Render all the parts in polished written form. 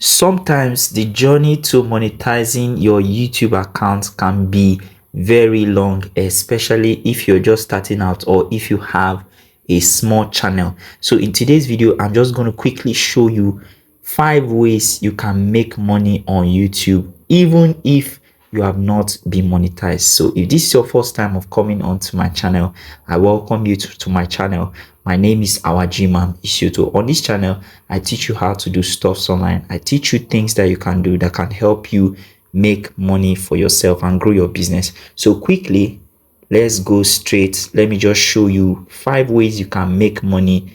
Sometimes the journey to monetizing your YouTube account can be very long, especially if you're just starting out or if you have a small channel. So in today's video, I'm just going to quickly show you 5 ways you can make money on YouTube even if you have not been monetized. So if this is your first time of coming onto my channel, I welcome you to my channel. My name is Awajimam Isyoto. On this channel, I teach you how to do stuff online. I teach you things that you can do that can help you make money for yourself and grow your business. So quickly, let's go straight. Let me just show you 5 ways you can make money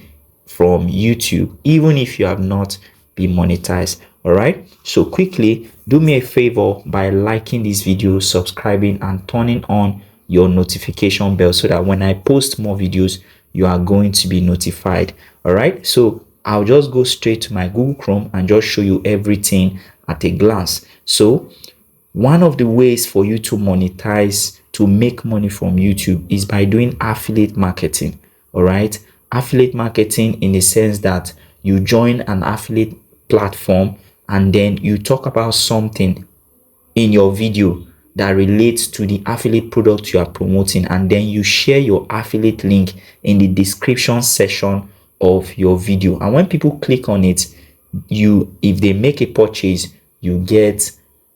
from YouTube even if you have not been monetized. All right, so quickly, do me a favor by liking this video, subscribing, and turning on your notification bell so that when I post more videos, you are going to be notified. All right, so I'll just go straight to my Google Chrome and just show you everything at a glance. So one of the ways for you to monetize, to make money from YouTube, is by doing affiliate marketing. All right, affiliate marketing in the sense that you join an affiliate platform and then you talk about something in your video that relates to the affiliate product you are promoting, and then you share your affiliate link in the description section of your video. And when people click on it, if they make a purchase, you get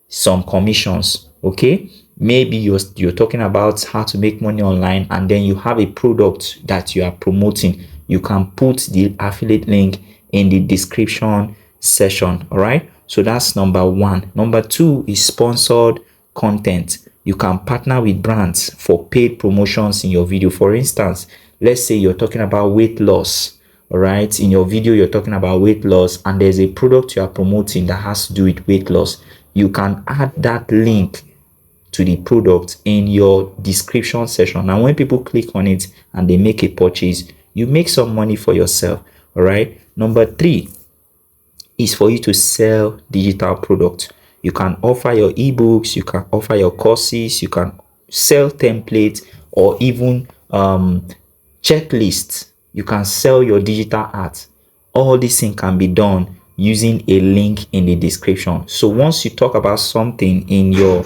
some commissions. Okay, maybe you're talking about how to make money online and then you have a product that you are promoting. You can put the affiliate link in the description session. All right, so that's number 1. Number 2 is sponsored content. You can partner with brands for paid promotions in your video. For instance, let's say you're talking about weight loss. All right, in your video you're talking about weight loss and there's a product you are promoting that has to do with weight loss. You can add that link to the product in your description section, and when people click on it and they make a purchase, you make some money for yourself. All right, number 3 is for you to sell digital products. You can offer your ebooks, you can offer your courses, you can sell templates or even checklists. You can sell your digital art. All these things can be done using a link in the description. So once you talk about something in your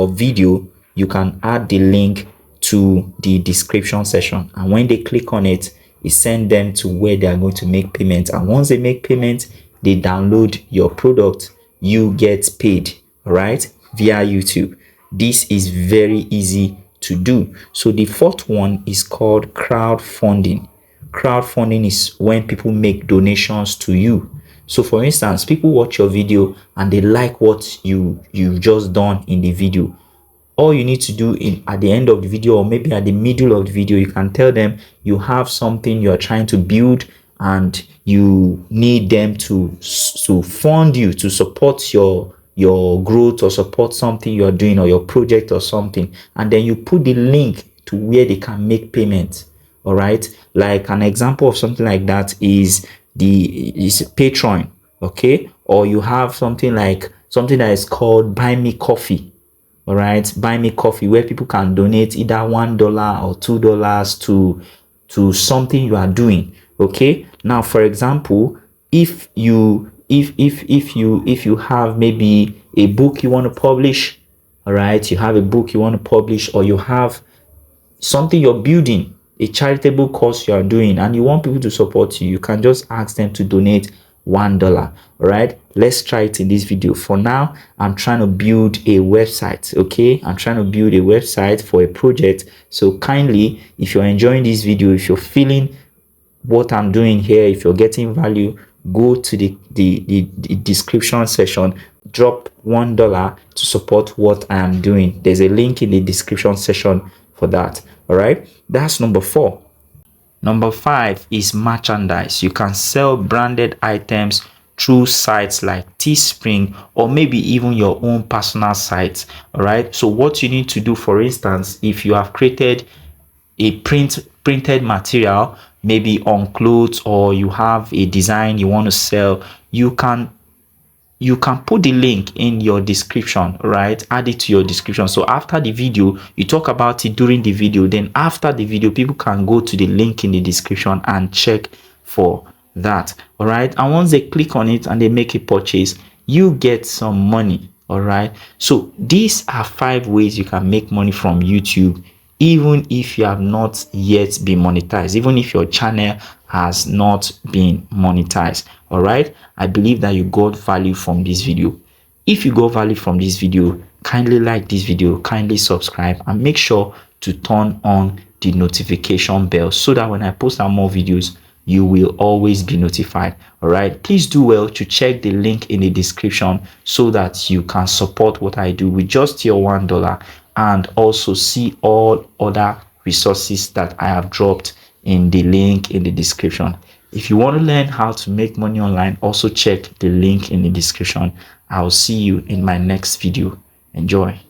video, you can add the link to the description section, and when they click on it, it sends them to where they are going to make payment. And once they make payment, they download your product, you get paid, right, via YouTube. This is very easy to do. So the 4th one is called crowdfunding. Crowdfunding is when people make donations to you. So for instance, people watch your video and they like what you've just done in the video. All you need to do at the end of the video, or maybe at the middle of the video, you can tell them you have something you are trying to build and you need them to fund you, to support your growth or support something you are doing or your project or something, and then you put the link to where they can make payment. All right, like an example of something like that is Patreon. Okay, or you have something that is called Buy Me Coffee. All right, Buy Me Coffee, where people can donate either $1 or $2 to something you are doing. Okay, now for example, if you have maybe a book you want to publish, all right, you have a book you want to publish, or you have something you're building, a charitable cause you are doing, and you want people to support you, you can just ask them to donate $1. All right, let's try it in this video. For now, I'm trying to build a website. Okay, I'm trying to build a website for a project. So kindly, if you're enjoying this video, if you're feeling what I'm doing here, if you're getting value, go to the description section, drop $1 to support what I am doing. There's a link in the description section for that. All right, that's number 4. Number 5 is merchandise. You can sell branded items through sites like Teespring or maybe even your own personal site. All right, so what you need to do, for instance, if you have created a printed material, maybe on clothes, or you have a design you want to sell, you can put the link in your description, right? Add it to your description. So after the video, you talk about it during the video, then after the video, people can go to the link in the description and check for that. All right, and once they click on it and they make a purchase, you get some money. All right, so these are 5 ways you can make money from YouTube, even if you have not yet been monetized, even if your channel has not been monetized. All right, I believe that you got value from this video. If you got value from this video, kindly like this video, kindly subscribe, and make sure to turn on the notification bell so that when I post out more videos, you will always be notified. All right, please do well to check the link in the description so that you can support what I do with just your $1, and also see all other resources that I have dropped in the link in the description. If you want to learn how to make money online, also check the link in the description. I'll see you in my next video. Enjoy.